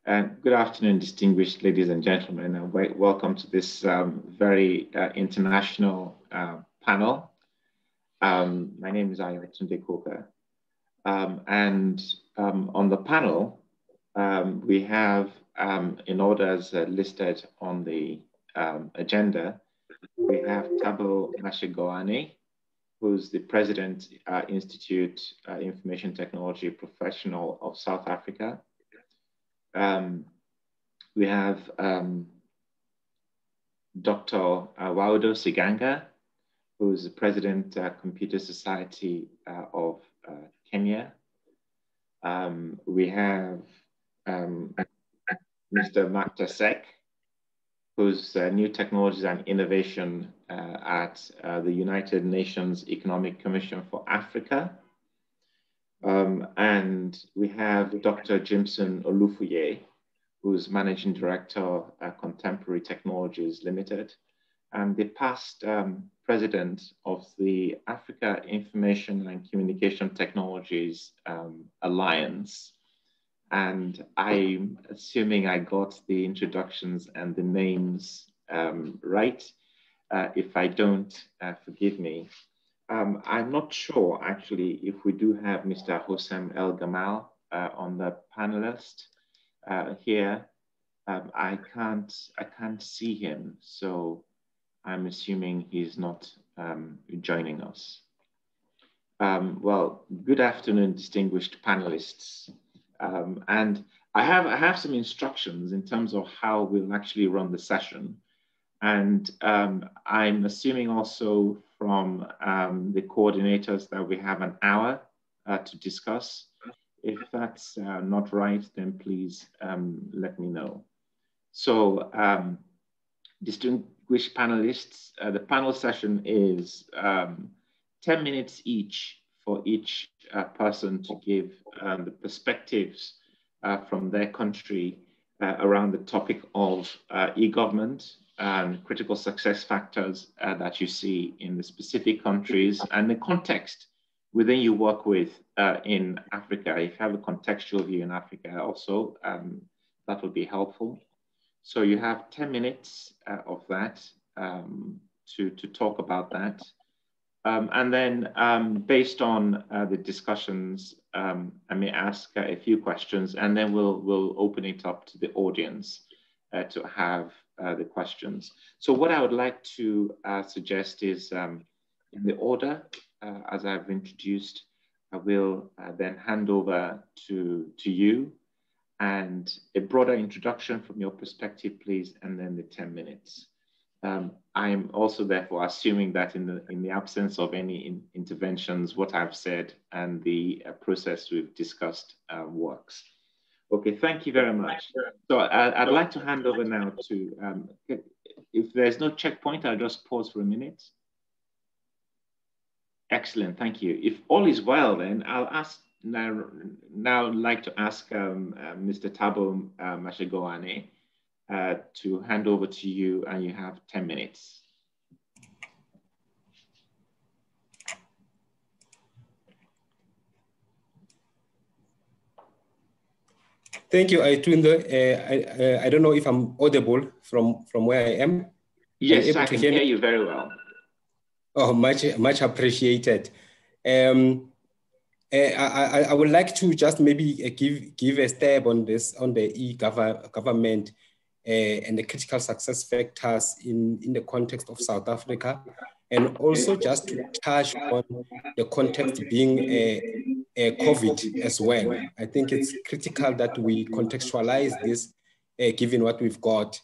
Good afternoon, distinguished ladies and gentlemen, and welcome to this very international panel. My name is Ayotunde Coker, and on the panel, we have, in order as listed on the agenda, we have Thabo Mashegoane, who's the President, Institute Information Technology Professional of South Africa. We have Dr. Wavdo Siganga, who is the President, Computer Society of Kenya. We have Mr. Mactar Seck, who's New Technologies and Innovation at the United Nations Economic Commission for Africa. And we have Dr. Jimson Olufuye, who's Managing Director at Komtemporary Technologies Limited, and the past President of the Africa Information and Communication Technologies Alliance. And I'm assuming I got the introductions and the names right. If I don't, forgive me. I'm not sure, actually, if we do have Mr. Hossam Elgamal on the panelist here. I can't see him, so I'm assuming he's not joining us. Well, good afternoon, distinguished panelists. And I have some instructions in terms of how we'll actually run the session. And I'm assuming also from the coordinators that we have an hour to discuss. If that's not right, then please let me know. So distinguished panelists, the panel session is 10 minutes each for each person to give the perspectives from their country around the topic of e-government and critical success factors that you see in the specific countries and the context within you work with in Africa. If you have a contextual view in Africa also, that would be helpful. So you have 10 minutes of that to talk about that. And then based on the discussions, I may ask a few questions, and then we'll open it up to the audience to have the questions. So what I would like to suggest is in the order as I've introduced, I will then hand over to you and a broader introduction from your perspective, please, and then the 10 minutes. I'm also therefore assuming that in the absence of any interventions, what I've said and the process we've discussed works. Okay, thank you very much. So I'd like to hand over now to, if there's no checkpoint, I'll just pause for a minute. Excellent, thank you. If all is well, then I'll ask now like to ask Mr. Thabo Mashegoane to hand over to you, and you have 10 minutes. Thank you, Ayotunde. I don't know if I'm audible from where I am. Yes, I can hear you very well. Oh, much appreciated. I would like to just maybe give a stab on this, on the e-government and the critical success factors in the context of South Africa, and also just to touch on the context being COVID as well. I think it's critical that we contextualize this given what we've got.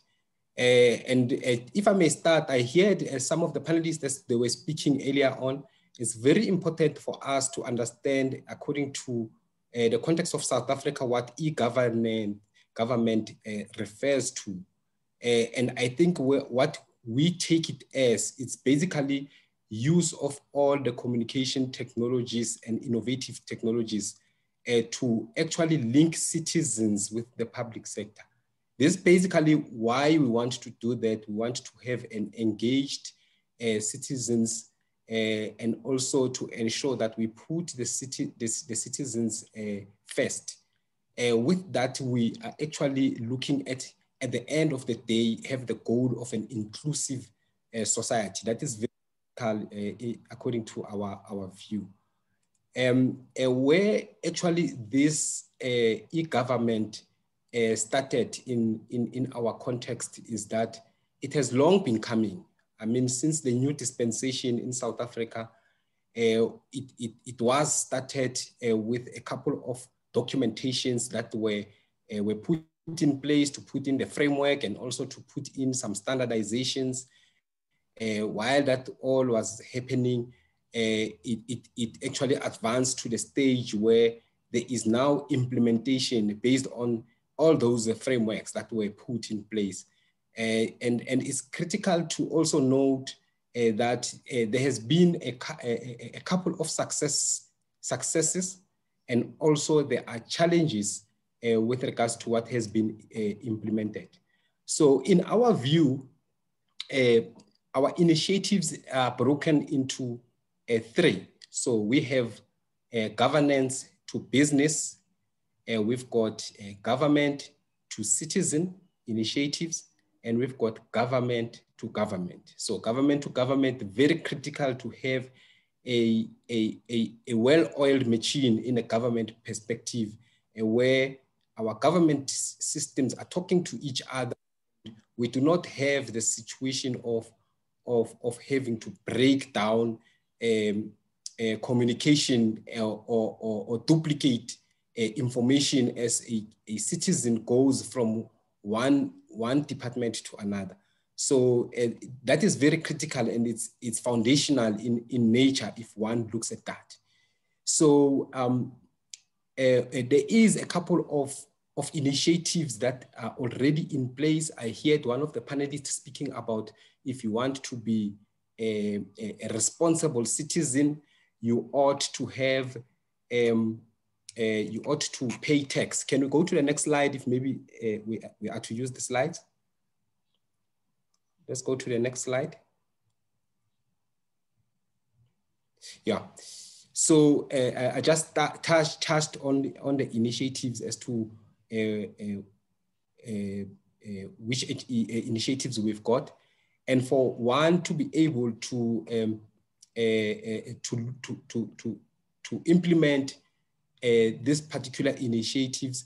And if I may start, I heard some of the panelists as they were speaking earlier on. It's very important for us to understand, according to the context of South Africa, what e-government refers to. And I think what we take it as, it's basically use of all the communication technologies and innovative technologies to actually link citizens with the public sector. This is basically why we want to do that. We want to have an engaged citizens and also to ensure that we put the citizens first. with that, we are actually looking at the end of the day, have the goal of an inclusive society. That is very critical, according to our view. Where actually this e-government started in our context is that it has long been coming. I mean, since the new dispensation in South Africa, it was started with a couple of documentations that were put in place to put in the framework and also to put in some standardizations. While that all was happening, it actually advanced to the stage where there is now implementation based on all those frameworks that were put in place. And it's critical to also note that there has been a couple of successes, and also there are challenges with regards to what has been implemented. So in our view, our initiatives are broken into three. So we have governance to business, we've got government to citizen initiatives, and we've got government to government. So government to government, very critical to have a well-oiled machine in a government perspective, where our government systems are talking to each other. We do not have the situation of having to break down communication or duplicate information as a citizen goes from one department to another. So that is very critical, and it's foundational in nature if one looks at that. So there is a couple of initiatives that are already in place. I heard one of the panelists speaking about if you want to be a responsible citizen, you ought to have, you ought to pay tax. Can we go to the next slide if maybe we are to use the slides? Let's go to the next slide. Yeah. So I just touched on the initiatives as to which initiatives we've got, and for one to be able to implement these particular initiatives,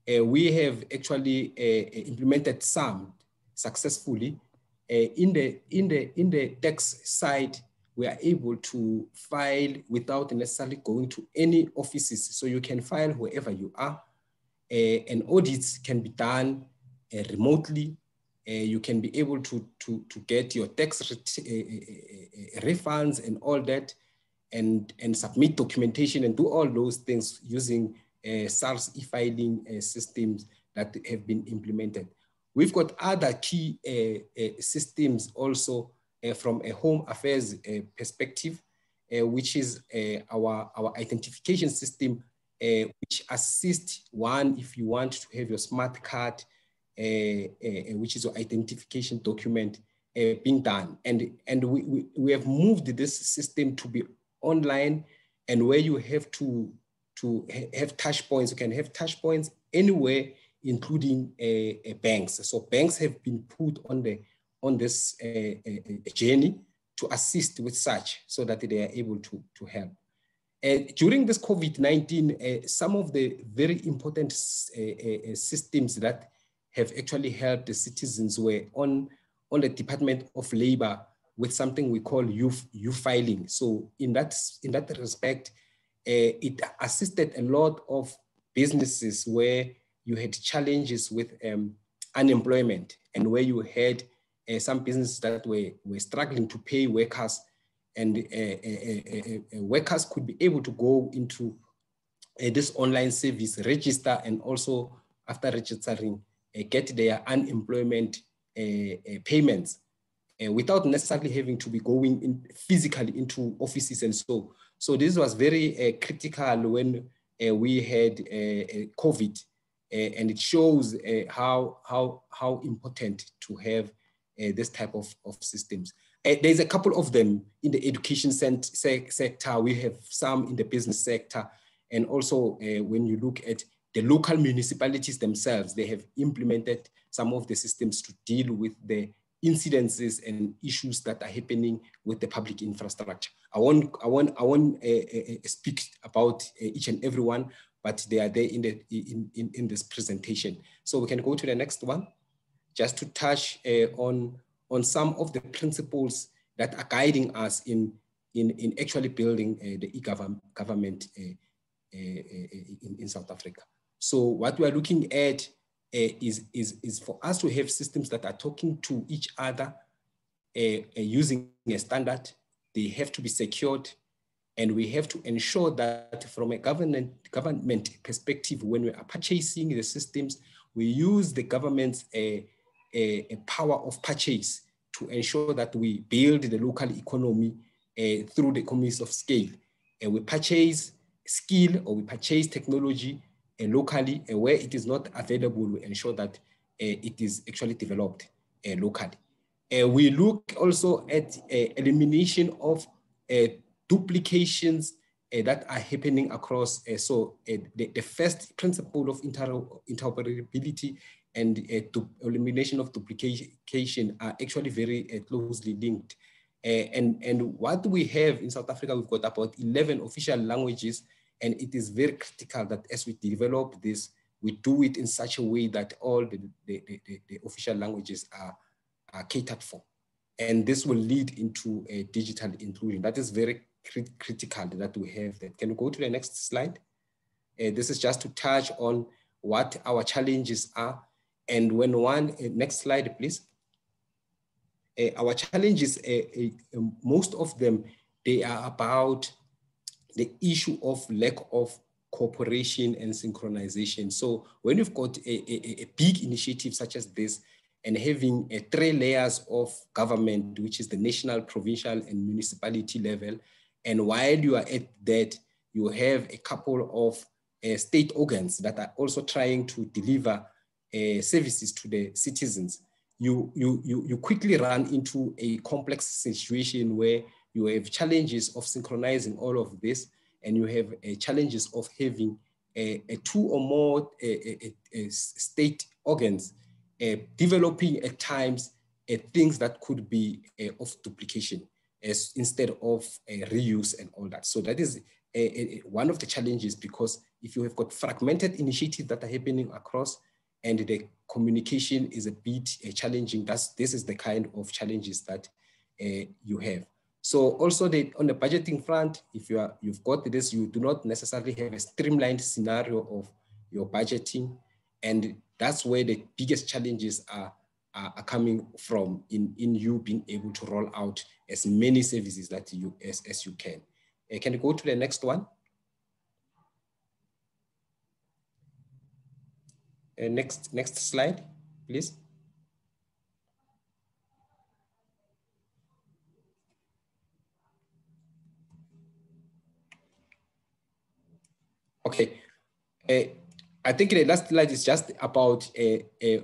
we have actually implemented some successfully. In the tax side, we are able to file without necessarily going to any offices. So you can file wherever you are. And audits can be done remotely. You can be able to get your tax refunds and all that, and submit documentation and do all those things using SARS e-filing systems that have been implemented. We've got other key systems also from a home affairs perspective, which is our identification system, which assists one if you want to have your smart card, which is your identification document being done. And we have moved this system to be online, and where you have to have touch points. You can have touch points anywhere, including banks. So banks have been put on this journey to assist with such, so that they are able to help. During this COVID-19, some of the very important systems that have actually helped the citizens were on the Department of Labor with something we call U-filing. So in that respect, it assisted a lot of businesses where you had challenges with unemployment, and where you had some businesses that were struggling to pay workers, and workers could be able to go into this online service, register, and also after registering, get their unemployment payments without necessarily having to be going in physically into offices and so. So this was very critical when we had COVID, and it shows how important to have this type of systems. There's a couple of them in the education sector. We have some in the business sector. And also when you look at the local municipalities themselves, they have implemented some of the systems to deal with the incidences and issues that are happening with the public infrastructure. I won't speak about each and every one, but they are there in this presentation. So we can go to the next one, just to touch on some of the principles that are guiding us in actually building the e-government in South Africa. So what we are looking at is for us to have systems that are talking to each other using a standard. They have to be secured, and we have to ensure that from a government perspective, when we are purchasing the systems, we use the government's a power of purchase to ensure that we build the local economy through the economies of scale. And we purchase skill, or we purchase technology locally, and where it is not available, we ensure that it is actually developed locally. We look also at elimination of duplications that are happening across. The first principle of interoperability and elimination of duplication are actually very closely linked. And what we have in South Africa, we've got about 11 official languages, and it is very critical that as we develop this, we do it in such a way that all the official languages are catered for. And this will lead into a digital inclusion. That is very critical that we have that. Can we go to the next slide? This is just to touch on what our challenges are. And when next slide, please. Our challenges, most of them, they are about the issue of lack of cooperation and synchronization. So when you've got a big initiative such as this, and having 3 layers of government, which is the national, provincial, and municipality level, and while you are at that, you have a couple of state organs that are also trying to deliver services to the citizens, you quickly run into a complex situation where you have challenges of synchronizing all of this, and you have challenges of having 2 or more state organs developing at times things that could be of duplication instead of reuse and all that. So that is one of the challenges, because if you have got fragmented initiatives that are happening across and the communication is a bit challenging, this is the kind of challenges that you have. So also on the budgeting front, if you've got this, you do not necessarily have a streamlined scenario of your budgeting, and that's where the biggest challenges are coming from in you being able to roll out as many services that as you can. Can you go to the next one? Next slide, please. Okay. I think the last slide is just about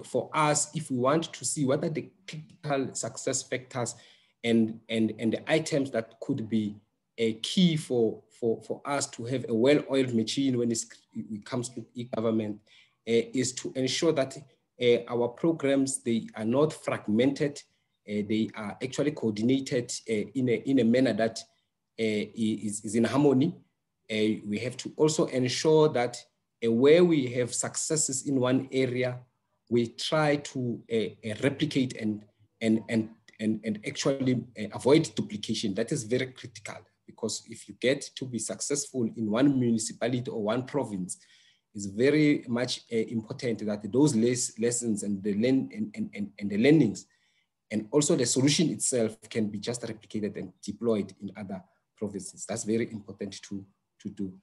for us, if we want to see what are the critical success factors and the items that could be a key for us to have a well-oiled machine when it comes to e-government, is to ensure that our programs, they are not fragmented, they are actually coordinated in a manner that is in harmony. We have to also ensure that where we have successes in one area, we try to replicate and actually avoid duplication. That is very critical, because if you get to be successful in one municipality or one province, it's very much important that those lessons and the learnings and also the solution itself can be just replicated and deployed in other provinces. That's very important to do.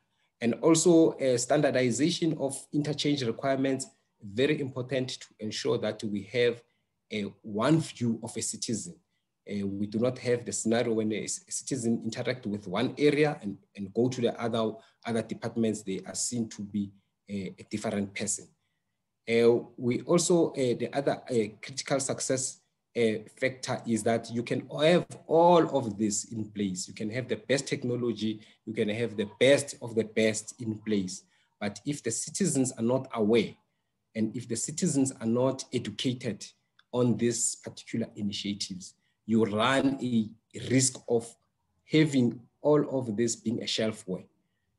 And also standardization of interchange requirements, very important to ensure that we have one view of a citizen. We do not have the scenario when a citizen interact with one area and go to the other departments, they are seen to be a different person. We also, the other critical success factor is that you can have all of this in place. You can have the best technology, you can have the best of the best in place. But if the citizens are not aware, and if the citizens are not educated on these particular initiatives, you run a risk of having all of this being a shelfware.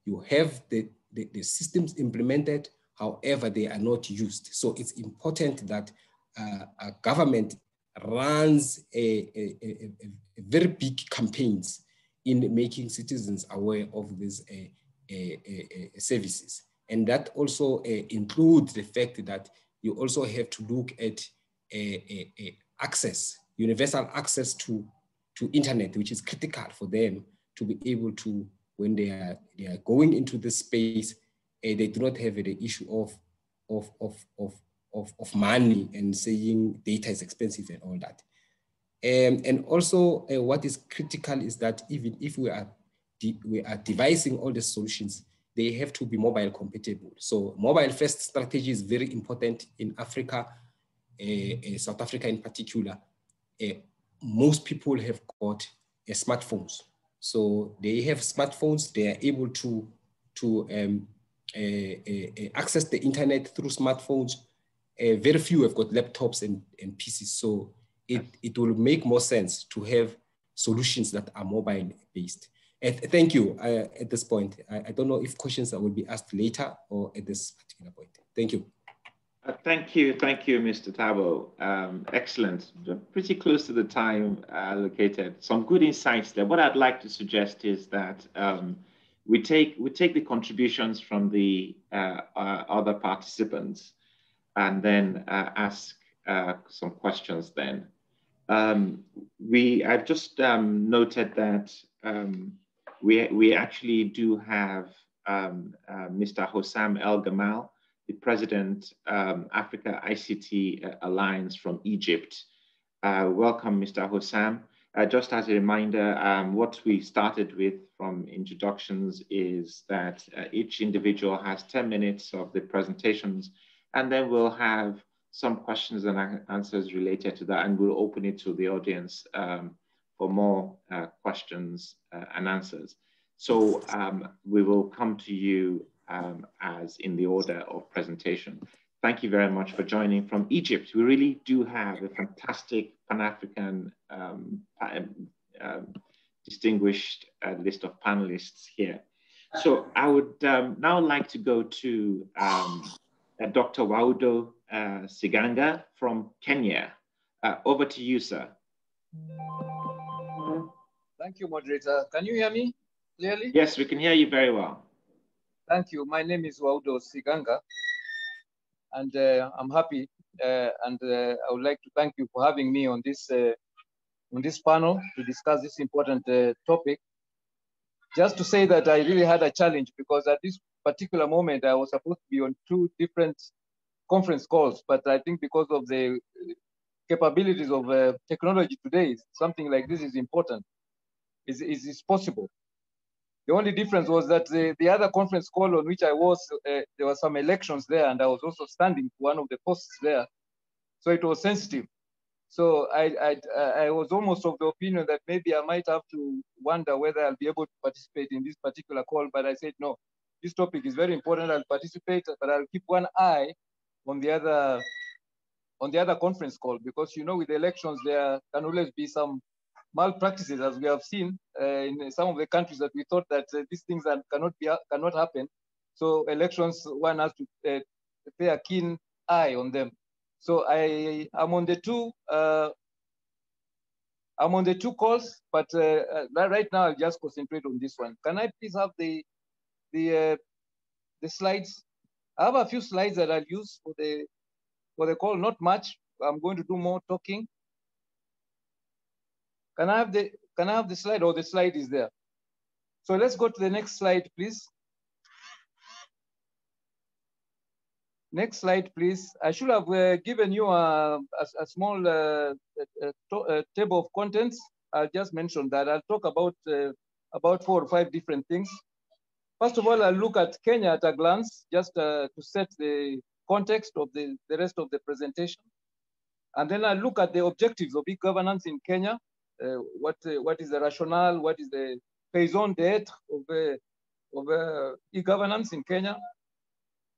You have the systems implemented, however, they are not used. So it's important that a government runs a very big campaigns in making citizens aware of these services. And that also includes the fact that you also have to look at access, universal access to internet, which is critical for them to be able to, when they are going into this space, they do not have the issue of money and saying data is expensive and all that. And also what is critical is that even if we are devising all the solutions, they have to be mobile compatible. So mobile first strategy is very important in Africa, South Africa in particular. Most people have got smartphones. So they have smartphones, they are able to access the internet through smartphones. Very few have got laptops and PCs. So it will make more sense to have solutions that are mobile based. Thank you at this point. I don't know if questions will be asked later or at this particular point. Thank you. Thank you, Mr. Thabo. Excellent. Pretty close to the time allocated. Some good insights there. What I'd like to suggest is that we take the contributions from the other participants and then ask some questions. Then I've just noted that we actually do have Mr. Hossam Elgamal, the President, Africa ICT Alliance from Egypt. Welcome, Mr. Hossam. Just as a reminder, what we started with from introductions is that each individual has 10 minutes of the presentations, and then we'll have some questions and answers related to that, and we'll open it to the audience for more questions and answers. So we will come to you as in the order of presentation. Thank you very much for joining from Egypt. We really do have a fantastic Pan-African distinguished list of panelists here. So I would now like to go to Dr. Wavdo Siganga from Kenya. Over to you, sir. Thank you, moderator. Can you hear me clearly? Yes, we can hear you very well. Thank you. My name is Wavdo Siganga, and I'm happy, and I would like to thank you for having me on this panel to discuss this important topic. Just to say that I really had a challenge because at this particular moment I was supposed to be on 2 different conference calls, but I think because of the capabilities of technology today, something like this is important. Is possible. The only difference was that the other conference call on which I was, there were some elections there, and I was also standing for one of the posts there, so it was sensitive. So I was almost of the opinion that maybe I might have to wonder whether I'll be able to participate in this particular call, but I said no. This topic is very important. I'll participate, but I'll keep one eye on the other conference call, because you know with the elections there can always be some malpractices, as we have seen in some of the countries that we thought that these things cannot happen. So elections, one has to pay a keen eye on them. So I'm on the two calls, but right now I'll just concentrate on this one. Can I please have the slides? I have a few slides that I'll use for the call, not much. I'm going to do more talking. Can I have the slide, or the slide is there? So let's go to the next slide, please. Next slide, please. I should have given you a small table of contents. I'll just mention that. I'll talk about 4 or 5 different things. First of all, I'll look at Kenya at a glance, just to set the context of the rest of the presentation. And then I'll look at the objectives of e-governance in Kenya. What is the rationale? What is the raison d'etre of e-governance in Kenya?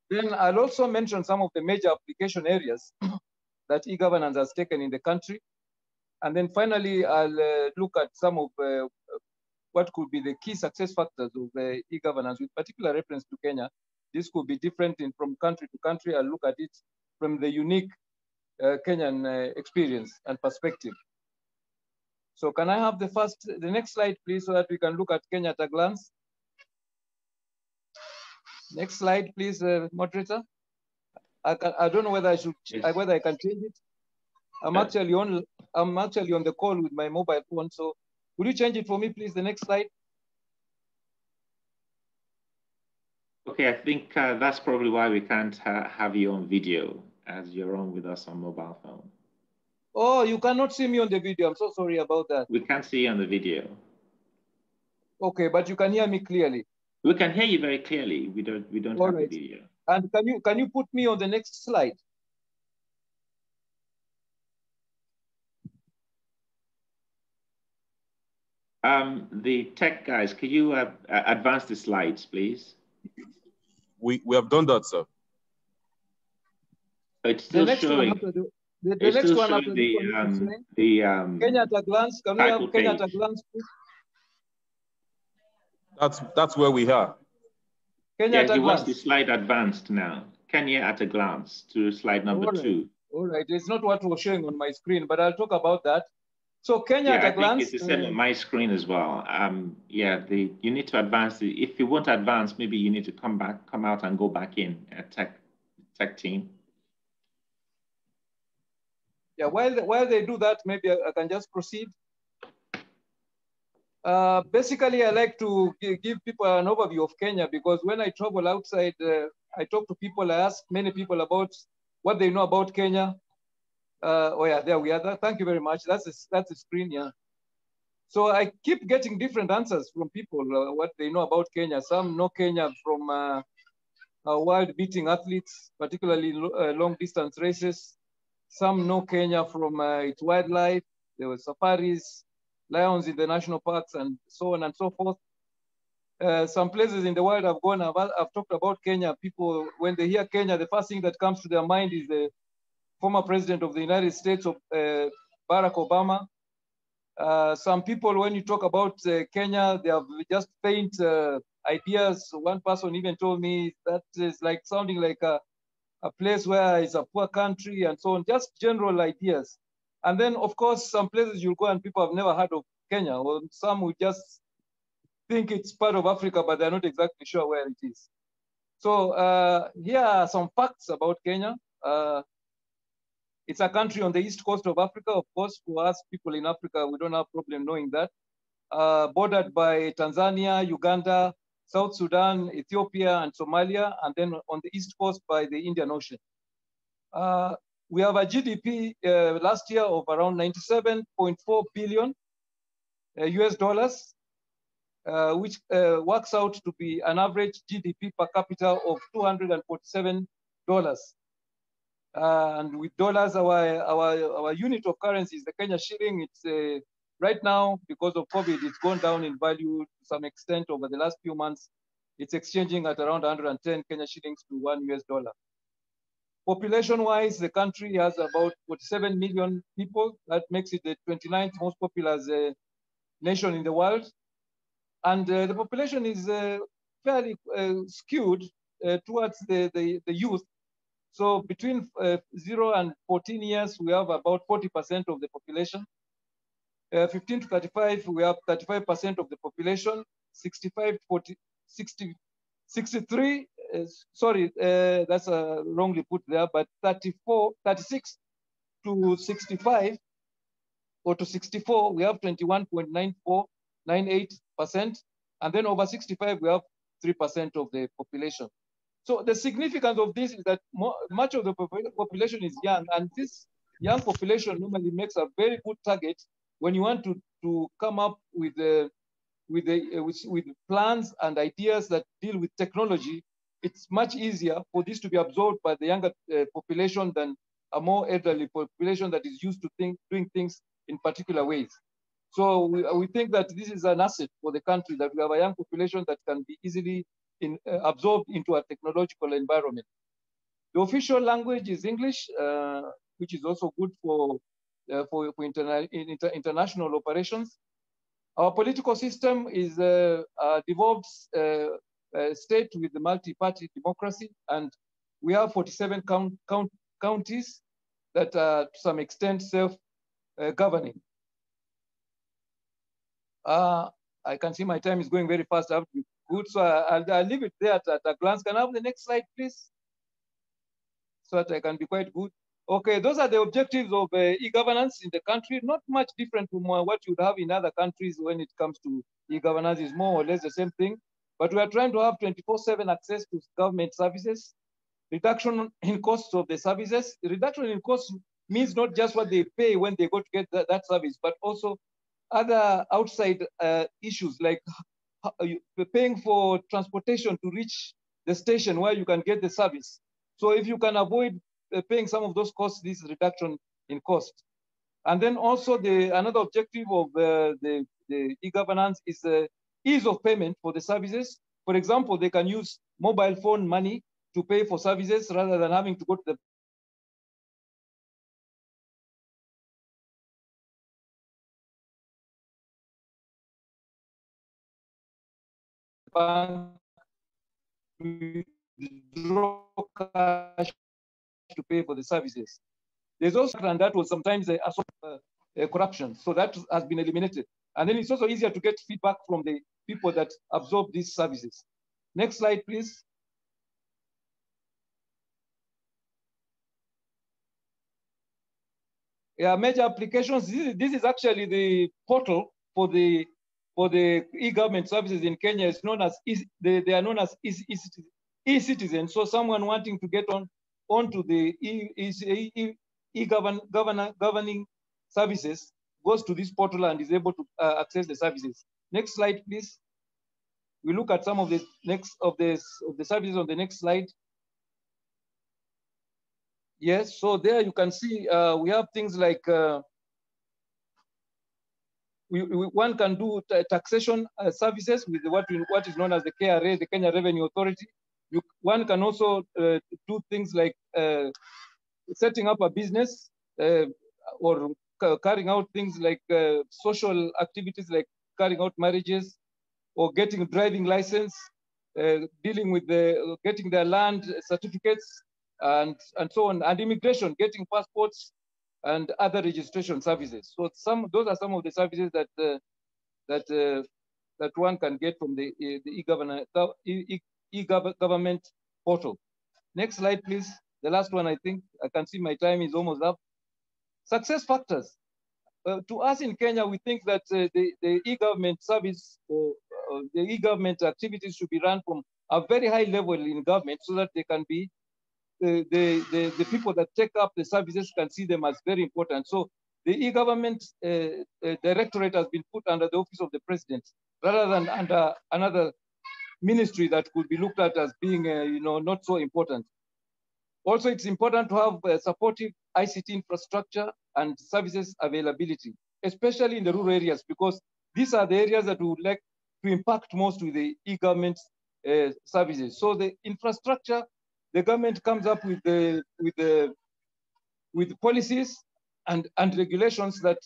Then I'll also mention some of the major application areas that e-governance has taken in the country. And then finally, I'll look at some of what could be the key success factors of e-governance with particular reference to Kenya. This could be different from country to country. I'll look at it from the unique Kenyan experience and perspective. So can I have the next slide, please, so that we can look at Kenya at a glance? Next slide, please, moderator. I don't know whether I should, whether I can change it. I'm actually on the call with my mobile phone. So would you change it for me, please? The next slide. Okay, I think that's probably why we can't have you on video, as you're on with us on mobile phone. Oh, you cannot see me on the video. I'm so sorry about that. We can't see you on the video. Okay, but you can hear me clearly. We can hear you very clearly. We don't have the video. And can you put me on the next slide? The tech guys, could you advance the slides, please? We have done that, sir. It's still showing. The next one after Kenya at a glance. Can we have Kenya at a glance, please? That's where we are. Kenya at a he glance. wants the slide advanced now. Kenya at a glance to slide number 2. All right, it's not what was showing on my screen, but I'll talk about that. So Kenya at a glance. I think it's the same on my screen as well. You need to advance. If you want to advance, maybe you need to come out and go back in at tech team. Yeah, while they do that, maybe I can just proceed. Basically, I like to give people an overview of Kenya because when I travel outside, I talk to people, I ask many people about what they know about Kenya. Oh yeah, there we are. Thank you very much. That's the screen, yeah. So I keep getting different answers from people, what they know about Kenya. Some know Kenya from world beating athletes, particularly long distance races. Some know Kenya from its wildlife. There were safaris, lions in the national parks, and so on and so forth. Some places in the world I've gone, I've talked about Kenya. People, when they hear Kenya, the first thing that comes to their mind is the former president of the United States, Barack Obama. Some people, when you talk about Kenya, they have just faint ideas. One person even told me that is like sounding like a place where it's a poor country and so on, just general ideas. And then, of course, some places you'll go and people have never heard of Kenya, or some would just think it's part of Africa, but they're not exactly sure where it is. So here are some facts about Kenya. It's a country on the east coast of Africa. Of course, for us people in Africa, we don't have a problem knowing that. Bordered by Tanzania, Uganda, South Sudan, Ethiopia, and Somalia, and then on the east coast by the Indian Ocean. We have a GDP last year of around 97.4 billion US dollars, which works out to be an average GDP per capita of $247. And with dollars, our unit of currency is the Kenya shilling. It's right now, because of COVID, it's gone down in value to some extent over the last few months. It's exchanging at around 110 Kenya shillings to $1 US. Population-wise, the country has about 47 million people. That makes it the 29th most populous nation in the world. And the population is fairly skewed towards the youth. So between 0 and 14 years, we have about 40% of the population. 15 to 35, we have 35% of the population. 65 to 40, 60, 63, sorry, that's wrongly put there, but 36 to 65 or to 64, we have 21.98%. And then over 65, we have 3% of the population. So the significance of this is that much of the population is young, and this young population normally makes a very good target when you want to come up with plans and ideas that deal with technology. It's much easier for this to be absorbed by the younger population than a more elderly population that is used to doing things in particular ways. So we think that this is an asset for the country, that we have a young population that can be easily absorbed into a technological environment. The official language is English, which is also good for international operations. Our political system is a devolved state with the multi-party democracy, and we have 47 counties that are to some extent self-governing. I can see my time is going very fast. I have to be good, so I'll leave it there at a glance. Can I have the next slide, please? So that I can be quite good. Okay, those are the objectives of e-governance in the country. Not much different from what you would have in other countries when it comes to e-governance. Is more or less the same thing. But we are trying to have 24/7 access to government services, reduction in costs of the services. Reduction in costs means not just what they pay when they go to get that service, but also other outside issues like paying for transportation to reach the station where you can get the service. So if you can avoid paying some of those costs, this is reduction in cost. And then also another objective of the e-governance is ease of payment for the services. For example, they can use mobile phone money to pay for services rather than having to go to the bank to withdraw cash to pay for the services. There's also, and that was sometimes a corruption. So that has been eliminated. And then it's also easier to get feedback from the people that absorb these services. Next slide, please. Yeah, major applications. This is actually the portal for the e-government services in Kenya. It's known as they are known as e-citizen. So someone wanting to get onto the governing services goes to this portal and is able to access the services. Next slide, please. We look at some of the services on the next slide. Yes, so there you can see we have things like one can do taxation services with what is known as the KRA, the Kenya Revenue Authority. One can also do things like setting up a business or carrying out things like social activities like carrying out marriages or getting a driving license, dealing with getting their land certificates and so on, and immigration, getting passports and other registration services. So those are some of the services that one can get from the e-government portal. Next slide, please. The last one, I think. I can see my time is almost up. Success factors. To us in Kenya, we think that the e-government service or the e-government activities should be run from a very high level in government so that they can be, the people that take up the services can see them as very important. So the e-government directorate has been put under the office of the president rather than under another ministry that could be looked at as being not so important. Also, it's important to have supportive ICT infrastructure and services availability, especially in the rural areas, because these are the areas that we would like to impact most with the e-government services. So the infrastructure, the government comes up with policies and regulations that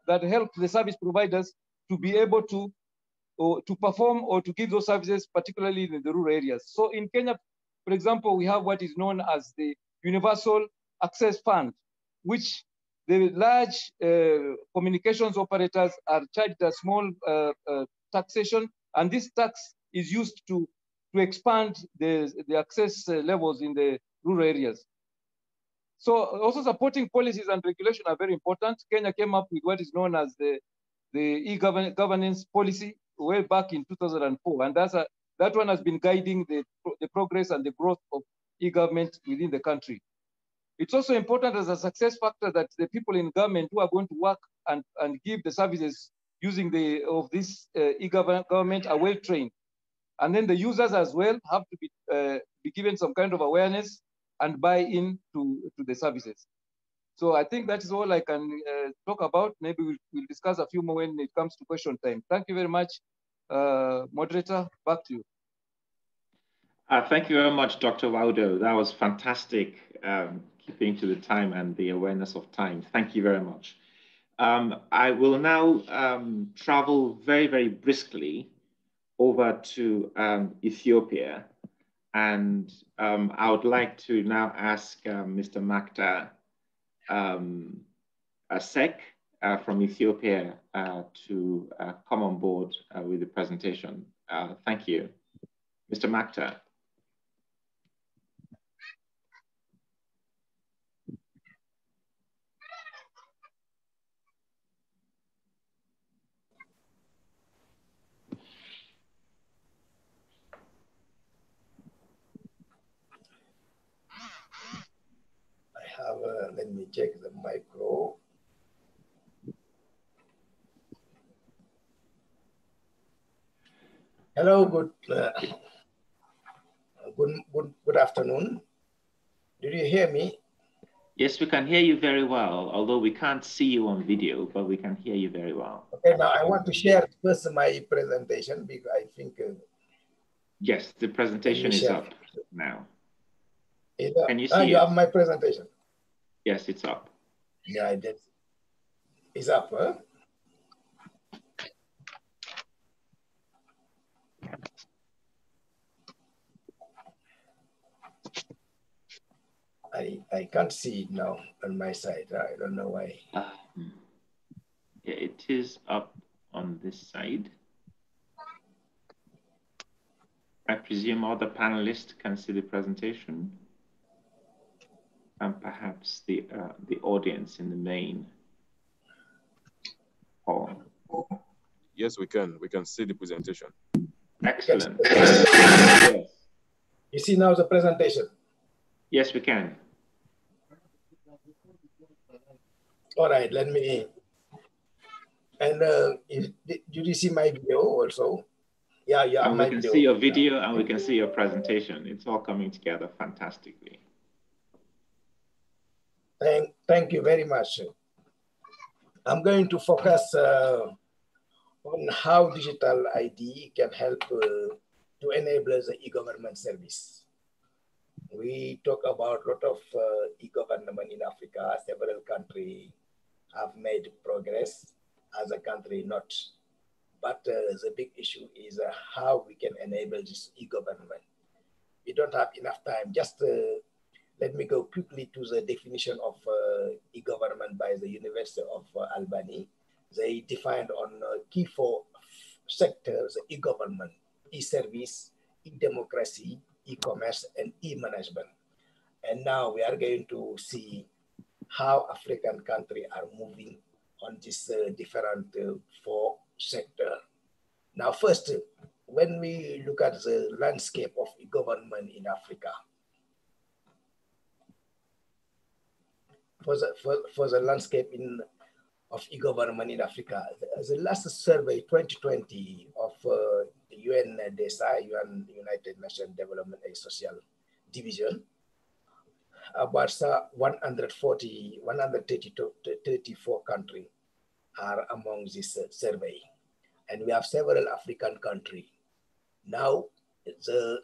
help the service providers to be able to perform or to give those services, particularly in the rural areas. So in Kenya, for example, we have what is known as the Universal Access Fund, which the large communications operators are charged a small taxation, and this tax is used to expand the access levels in the rural areas. So also supporting policies and regulation are very important. Kenya came up with what is known as the e-governance policy way back in 2004, and that one has been guiding the progress and the growth of e-government within the country. It's also important as a success factor that the people in government who are going to work and give the services using this e-government are well trained. And then the users as well have to be given some kind of awareness and buy in to the services. So I think that is all I can talk about. Maybe we'll discuss a few more when it comes to question time. Thank you very much, moderator. Back to you. Thank you very much, Dr. Wavdo. That was fantastic, keeping to the time and the awareness of time. Thank you very much. I will now travel very, very briskly over to Ethiopia. And I would like to now ask Mr. Mactar Seck from Ethiopia to come on board with the presentation. Thank you. Mr. Mactar. Let me check the micro. Hello, good afternoon. Did you hear me? Yes, we can hear you very well, although we can't see you on video, but we can hear you very well. Okay, now I want to share first my presentation because I think... yes, the presentation is up now. Can you see it? You have my presentation? Yes, it's up. Yeah, I did. It's up, huh? I can't see it now on my side. I don't know why. Yeah, it is up on this side. I presume all the panelists can see the presentation, and perhaps the audience in the main hall. Yes, we can. We can see the presentation. Excellent. Yes. You see now the presentation? Yes, we can. All right, let me. And did you see my video also? Yeah, yeah. And we can see your video and we can see your presentation. It's all coming together fantastically. Thank you very much. I'm going to focus on how digital ID can help to enable the e-government service. We talk about a lot of e-government in Africa. Several countries have made progress, as a country not. But the big issue is how we can enable this e-government. We don't have enough time. Just let me go quickly to the definition of e-government by the University of Albany. They defined on key 4 sectors, e-government, e-service, e-democracy, e-commerce, and e-management. And now we are going to see how African countries are moving on this different 4 sectors. Now, first, when we look at the landscape of e-government in Africa, for the landscape of e-government in Africa, the last survey, 2020, of the UNECA, United Nations Development and Social Division, about 134 countries are among this survey. And we have several African countries. Now, the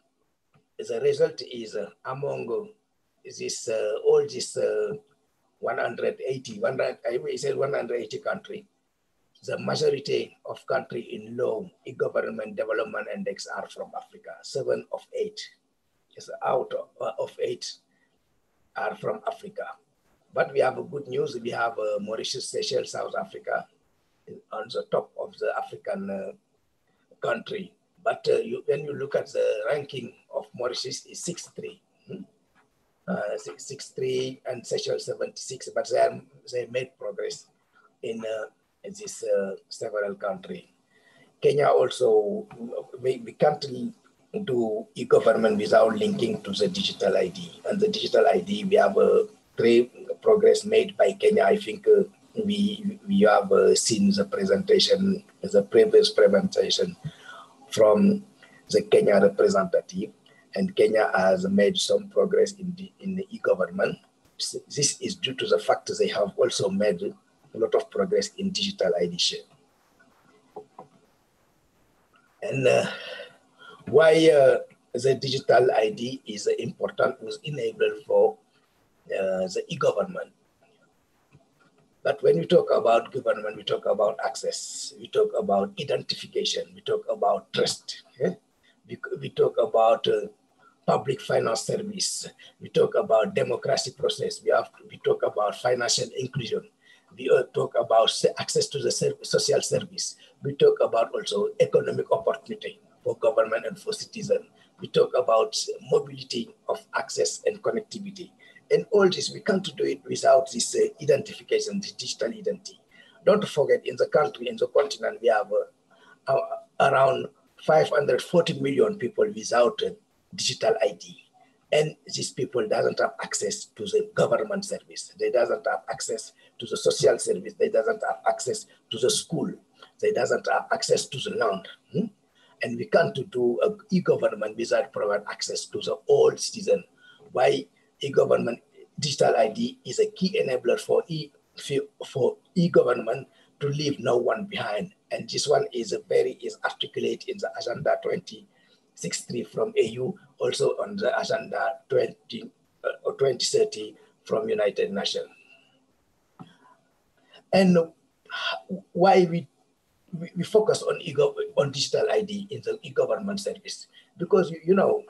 result is among this, all this 180 countries, the majority of countries in low e-government development index are from Africa. 7 of 8, yes, out of 8 are from Africa. But we have a good news. We have Mauritius, Seychelles, South Africa on the top of the African country. But when you look at the ranking of Mauritius, is 63. 63 and Seychelles 76, but they made progress in this several countries. Kenya also, we can't do e-government without linking to the digital ID. And the digital ID, we have progress made by Kenya. I think we have seen the presentation, the previous presentation from the Kenya representative. And Kenya has made some progress in the e-government. This is due to the fact that they have also made a lot of progress in digital ID share. And why the digital ID is important, was enabled for the e-government. But when we talk about government, we talk about access, we talk about identification, we talk about trust, we talk about public finance service, we talk about democracy process, we talk about financial inclusion, we talk about access to the social service, we talk about also economic opportunity for government and for citizens, we talk about mobility of access and connectivity. And all this, we can't do it without this identification, this digital identity. Don't forget, in the country, in the continent, we have around 540 million people without digital ID. And these people doesn't have access to the government service. They doesn't have access to the social service. They doesn't have access to the school. They doesn't have access to the land. And we can't do e-government without providing access to the all citizen. Why? E-government digital ID is a key enabler for e-government to leave no one behind. And this one is articulate in the Agenda 2063 from AU, also on the Agenda 2030 from United Nations. And why we focus on digital ID in the e-government service? Because, you know,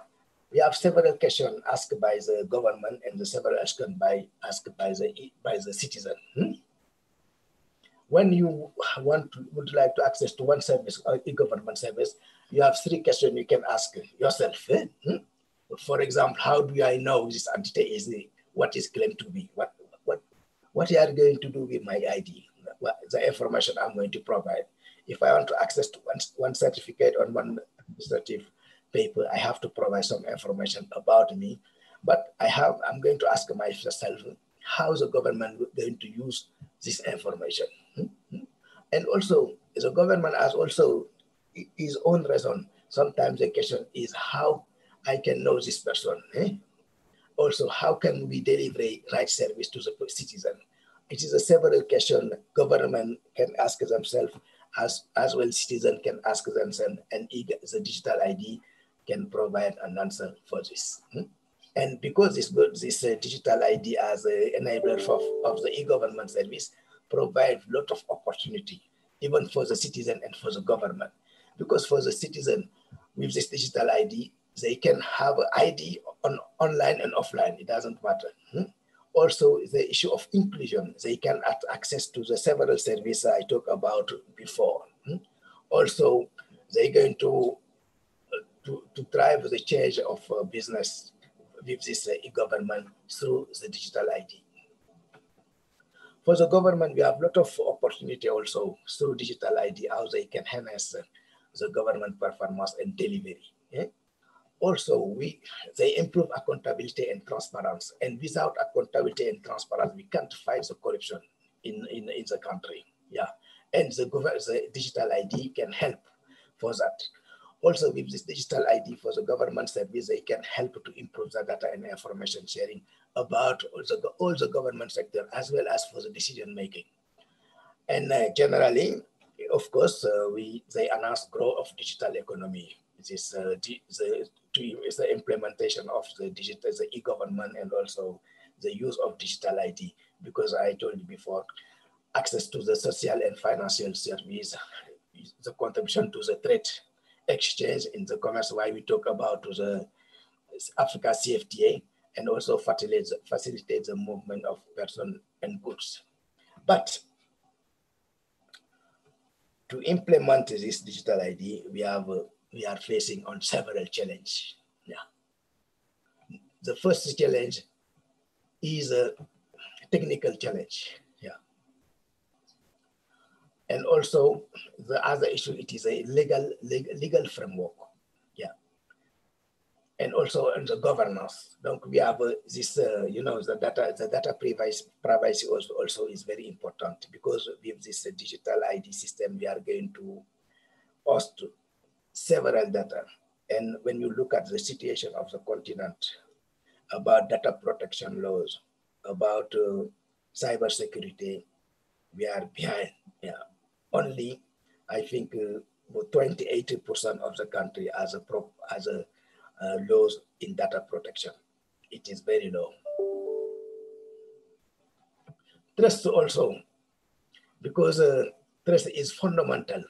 we have several questions asked by the government and the several questions asked by the citizen. When you would like to access to one service or e-government service, you have three questions you can ask yourself. For example, how do I know this entity is what is claimed to be? What you are going to do with my ID? The information I'm going to provide. If I want to access to one certificate on one administrative paper, I have to provide some information about me, but I'm going to ask myself, how is the government going to use this information? And also, the government has also its own reason. Sometimes the question is how I can know this person. Also, how can we deliver right service to the citizen? It is a several question government can ask themselves, as well citizens can ask themselves, and the digital ID can provide an answer for this. And because this digital ID as an enabler of the e-government service provides a lot of opportunity, even for the citizen and for the government. Because for the citizen, with this digital ID, they can have an ID online and offline, it doesn't matter. Also, the issue of inclusion, they can have access to the several services I talked about before. Also, they're going to drive the change of business with this e-government through the digital ID. For the government, we have a lot of opportunity also through digital ID, how they can enhance the government performance and delivery. Also, they improve accountability and transparency. And without accountability and transparency, we can't fight the corruption in the country. And the digital ID can help for that. Also, with this digital ID for the government service, they can help to improve the data and information sharing about all the government sector, as well as for the decision making. And generally, of course, they announce growth of digital economy. This is the implementation of the e-government and also the use of digital ID. Because I told you before, access to the social and financial service, the contribution to the trade exchange in the commerce, why we talk about the Africa CFTA, and also facilitate the movement of persons and goods. But to implement this digital ID, we are facing on several challenges. The first challenge is a technical challenge. And also the other issue, it is a legal framework. And also in the governance. Donc we have this, the data privacy also is very important, because with this digital ID system, we are going to host several data. And when you look at the situation of the continent, about data protection laws, about cybersecurity, we are behind. Only, I think, 28% of the country as laws in data protection. It is very low. Trust also, because trust is fundamental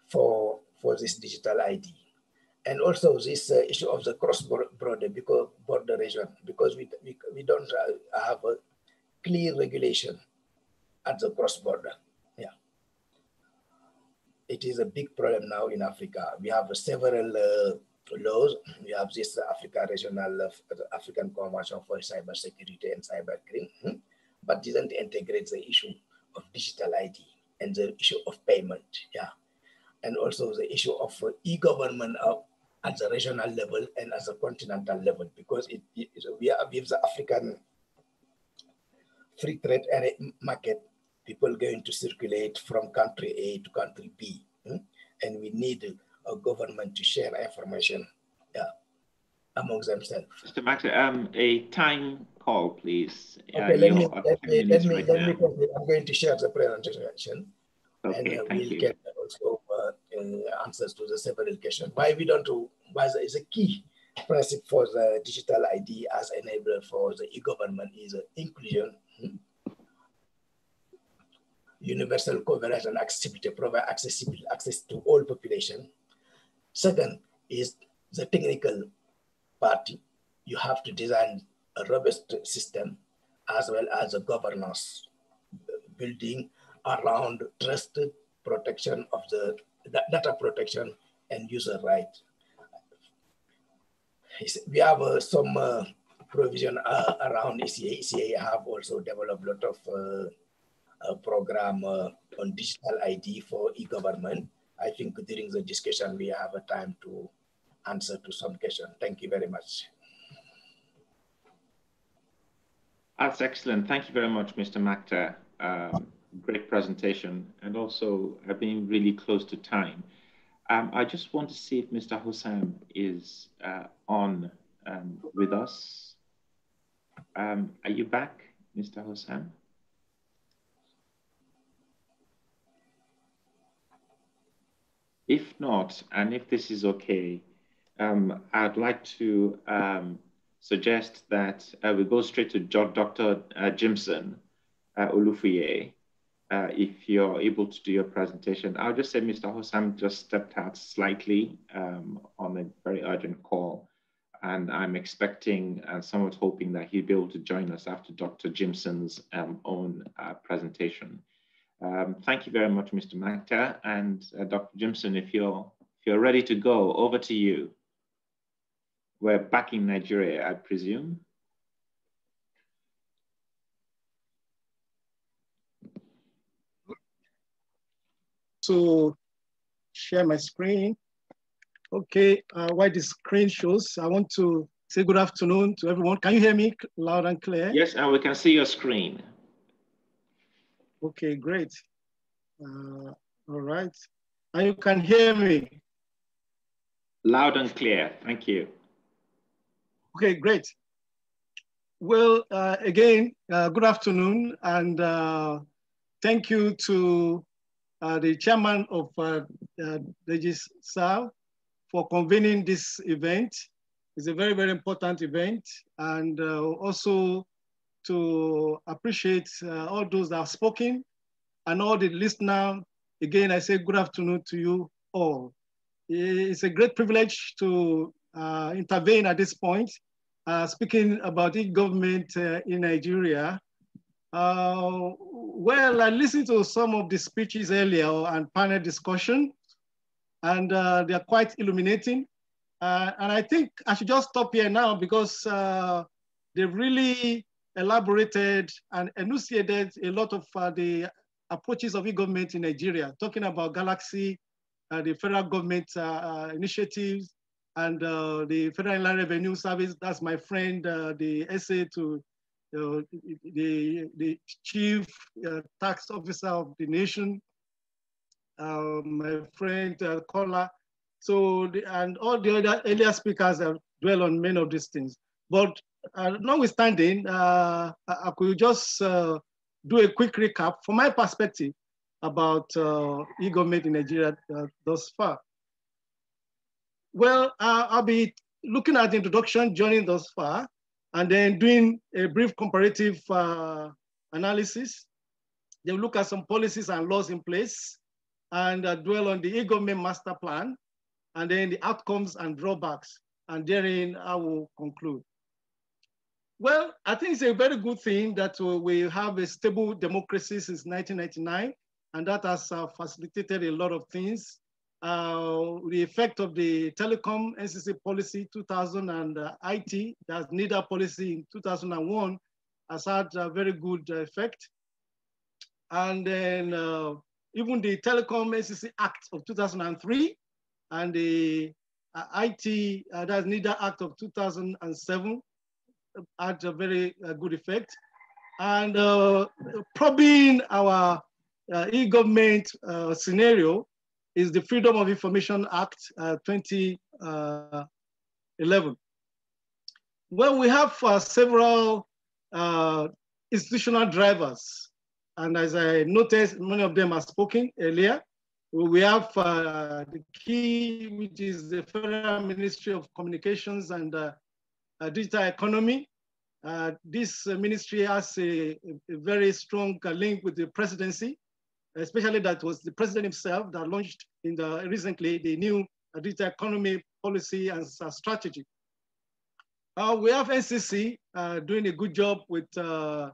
for this digital ID. And also this issue of the cross-border border region, because we don't have a clear regulation at the cross-border. Yeah, it is a big problem now in Africa. We have several laws. We have this African Convention for Cyber Security and Cyber Crime, but didn't integrate the issue of digital ID and the issue of payment. Yeah, and also the issue of e-government at the regional level and at the continental level, because we have the African free trade area market, people going to circulate from country A to country B, and we need a government to share information amongst themselves. Mr. Mactar, a time call, please. Okay, let me complete. I'm going to share the presentation, and we'll get also answers to the several questions. Why we don't do? Why is a key principle for the digital ID as enabler for the e-government is inclusion, universal coverage and accessibility, provide access to all population. Second is the technical part. You have to design a robust system as well as a governance building around trust, protection of the data protection and user right. We have some provision around ECA. ECA have also developed a lot of program on digital ID for e-government. I think during the discussion, we have a time to answer to some questions. Thank you very much. That's excellent. Thank you very much, Mr. Mactar. Great presentation, and also being really close to time. I just want to see if Mr. Hossam is on with us. Are you back, Mr. Hossam? If not, and if this is okay, I'd like to suggest that we go straight to Dr. Jimson Olufuye. If you're able to do your presentation. I'll just say Mr. Hossam just stepped out slightly on a very urgent call, and I'm expecting and somewhat hoping that he'll be able to join us after Dr. Jimson's own presentation. Thank you very much, Mr. Mactar, and Dr. Jimson, if you're ready to go, over to you. We're back in Nigeria, I presume. To share my screen. Okay, while the screen shows, I want to say good afternoon to everyone. Can you hear me loud and clear? Yes, and we can see your screen. Okay, great. All right, and you can hear me? Loud and clear, thank you. Okay, great. Well, again, good afternoon, and thank you to the chairman of Regis Sal for convening this event. It's a very, very important event, and also to appreciate all those that have spoken and all the listeners. Again, I say good afternoon to you all. It's a great privilege to intervene at this point, speaking about e-government in Nigeria. Well, I listened to some of the speeches earlier and panel discussion, and they're quite illuminating. And I think I should just stop here now because they've really elaborated and enunciated a lot of the approaches of e-government in Nigeria, talking about Galaxy, the federal government initiatives, and the Federal Inland Revenue Service. That's my friend, the essay to the chief tax officer of the nation, my friend Kola. So, and all the other earlier speakers have dwelled on many of these things. But notwithstanding, I could just do a quick recap from my perspective about e-government in Nigeria thus far. Well, I'll be looking at the introduction, joining thus far, and then doing a brief comparative analysis. They will look at some policies and laws in place and dwell on the e-government master plan, and then the outcomes and drawbacks. And therein, I will conclude. Well, I think it's a very good thing that we have a stable democracy since 1999, and that has facilitated a lot of things. The effect of the telecom NCC policy 2000 and IT, that's NIDA policy in 2001, has had a very good effect. And then even the Telecom NCC Act of 2003 and the IT, that's NIDA Act of 2007, had a very good effect. And probing our e-government scenario is the Freedom of Information Act 2011. Well, we have several institutional drivers. And as I noticed, many of them are spoken earlier. We have the key, which is the Federal Ministry of Communications and Digital Economy. This ministry has a very strong link with the presidency, especially that was the president himself that launched recently the new digital economy policy and strategy. We have NCC doing a good job with the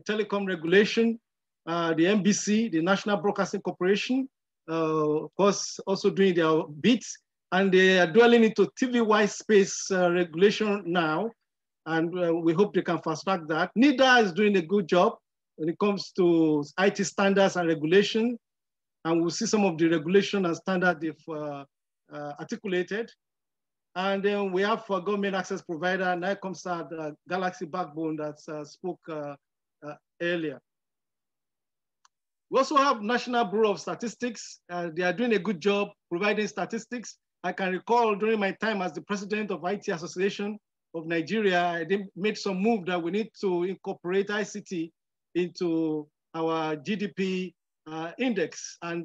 telecom regulation, the NBC, the National Broadcasting Corporation, of course, also doing their bits, and they are dwelling into TV-wide space regulation now, and we hope they can fast track that. NIDA is doing a good job when it comes to IT standards and regulation, and we'll see some of the regulation and standard they've articulated. And then we have for government access provider, NICOMSAT, Galaxy Backbone that spoke earlier. We also have National Bureau of Statistics. They are doing a good job providing statistics. I can recall during my time as the president of IT Association of Nigeria, I made some move that we need to incorporate ICT into our GDP index. And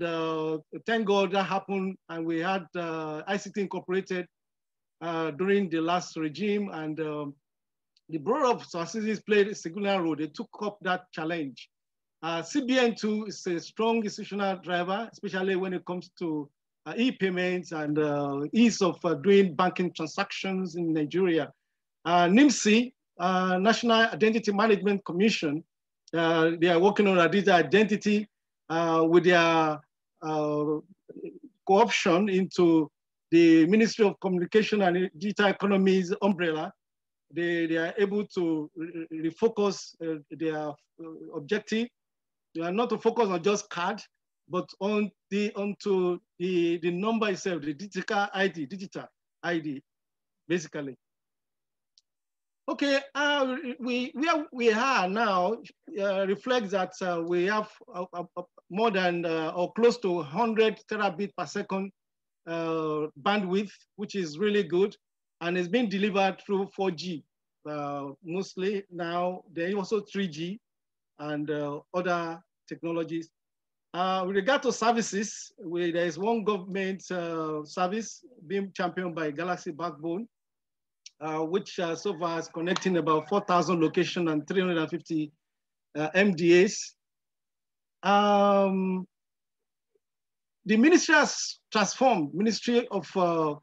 thank God that happened, and we had ICT incorporated during the last regime, and the Bureau of Statistics played a significant role. They took up that challenge. CBN too is a strong institutional driver, especially when it comes to e-payments and ease of doing banking transactions in Nigeria. NIMC, National Identity Management Commission, they are working on a digital identity with their co-option into the Ministry of Communication and Digital Economy's umbrella. They are able to refocus their objective. They are not to focus on just card, but on onto the number itself, the digital ID, basically. Okay, where we are now reflects that we have more than or close to 100 terabit per second bandwidth, which is really good, and it's been delivered through 4G mostly. Now there is also 3G and other technologies. With regard to services, there is one government service being championed by Galaxy Backbone, which so far is connecting about 4,000 locations and 350 MDAs. The ministry has transformed. Ministry of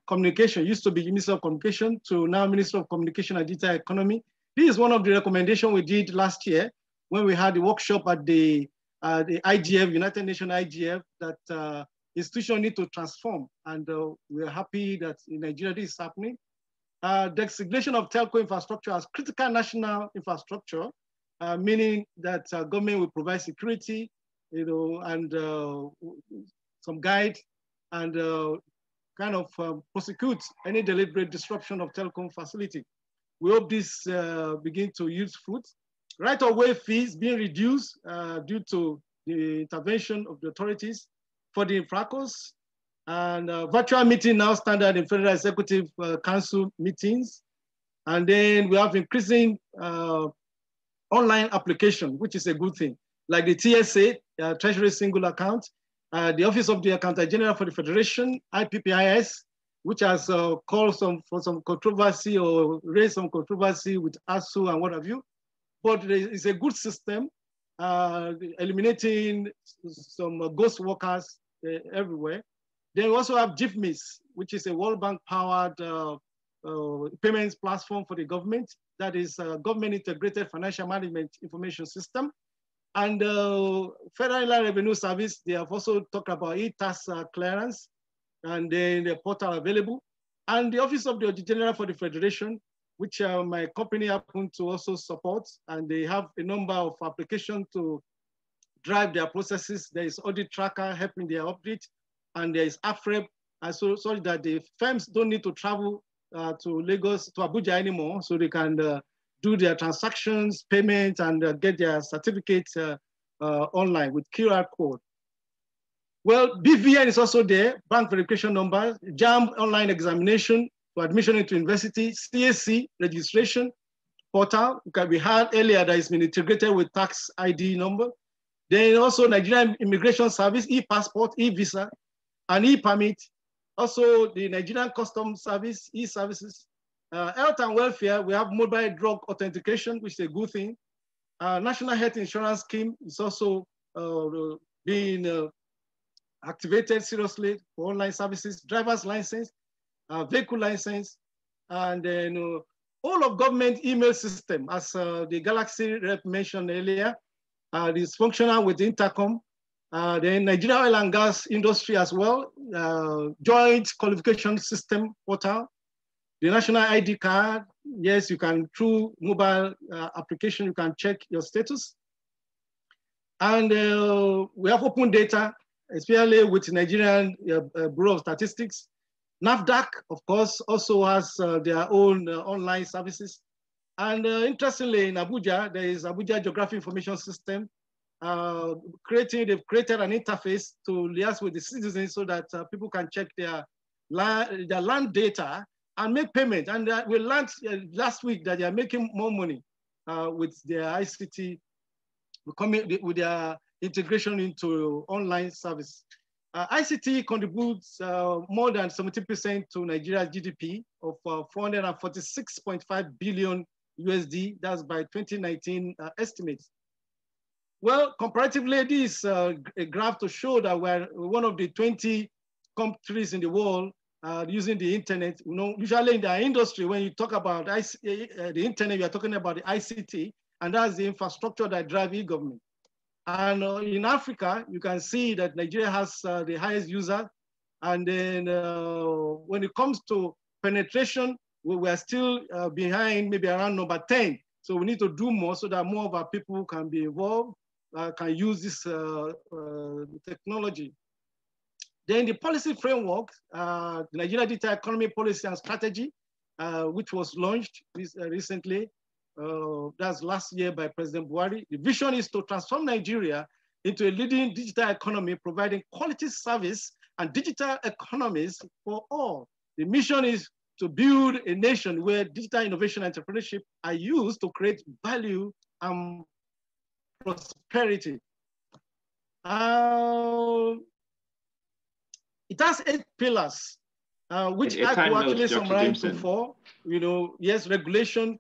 Communication used to be Ministry of Communication to now Ministry of Communication and Digital Economy. This is one of the recommendations we did last year when we had the workshop at the IGF, United Nations IGF, that institutions need to transform. And we're happy that in Nigeria this is happening. Designation of telco infrastructure as critical national infrastructure, meaning that government will provide security, and some guide and kind of prosecute any deliberate disruption of telecom facility. We hope this begin to yield fruit. Right-of-way fees being reduced due to the intervention of the authorities for the infracos, and virtual meeting now standard in Federal Executive Council meetings. And then we have increasing online application, which is a good thing, like the TSA, Treasury Single Account, the Office of the Accountant General for the Federation, IPPIS, which has called for some controversy or raised some controversy with ASU and what have you. But it's a good system, eliminating some ghost workers everywhere. Then we also have GIFMIS, which is a World Bank powered payments platform for the government. That is a government integrated financial management information system. And Federal Revenue Service, they have also talked about e-tax clearance, and then the portal available. And the Office of the Auditor General for the Federation, which my company happened to also support, and they have a number of applications to drive their processes. There is Audit Tracker helping their update, and there is AFREP, so that the firms don't need to travel to Lagos, to Abuja anymore, so they can do their transactions, payments, and get their certificates online with QR code. Well, BVN is also there, bank verification number, JAMB online examination for admission into university, CAC registration portal, because we had earlier that has been integrated with tax ID number. Then also Nigerian Immigration Service, e-passport, e-visa, and e-permit. Also the Nigerian Customs Service, e-services. Health and welfare, we have mobile drug authentication, which is a good thing. National Health Insurance Scheme is also being activated seriously for online services, driver's license, vehicle license, and then all of government email system, as the Galaxy rep mentioned earlier, is functional with Intercom. The Nigeria oil and gas industry as well, joint qualification system portal, the national ID card. Yes, you can, through mobile application, you can check your status. And we have open data, especially with Nigerian Bureau of Statistics. NAFDAC, of course, also has their own online services. And interestingly, in Abuja, there is Abuja Geographic Information System. They've created an interface to liaise with the citizens so that people can check their land data and make payment. And we learned last week that they are making more money with their ICT, with their integration into online service. ICT contributes more than 70% to Nigeria's GDP of 446.5 billion USD. That's by 2019 estimates. Well, comparatively, this is a graph to show that we're one of the 20 countries in the world using the internet. You know, usually in the industry, when you talk about the internet, you're talking about the ICT, and that's the infrastructure that drives e-government. And in Africa, you can see that Nigeria has the highest user. And then when it comes to penetration, we are still behind, maybe around number 10. So we need to do more so that more of our people can be involved, can use this technology. Then the policy framework, the Nigeria Digital Economy Policy and Strategy, which was launched recently, that's last year by President Buhari. The vision is to transform Nigeria into a leading digital economy, providing quality service and digital economies for all. The mission is to build a nation where digital innovation and entrepreneurship are used to create value and prosperity. It has 8 pillars, which I could actually summarize to 4. You know, yes, regulation,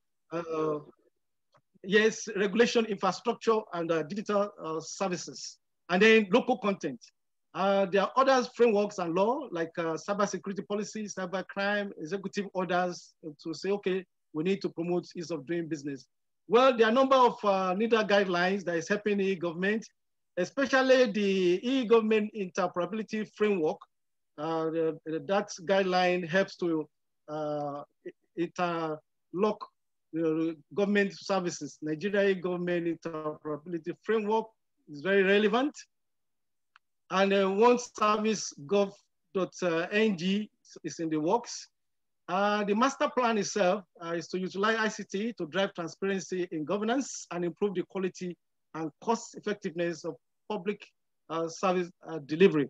yes, regulation, infrastructure, and digital services, and then local content. There are other frameworks and law, like cybersecurity policy, cybercrime, executive orders to say, okay, we need to promote ease of doing business. Well, there are a number of NIDA guidelines that is helping e-government, especially the e-government interoperability framework. That guideline helps to interlock government services. Nigeria government interoperability framework is very relevant. And one service gov.ng is in the works. The master plan itself is to utilize ICT to drive transparency in governance and improve the quality and cost effectiveness of public service delivery.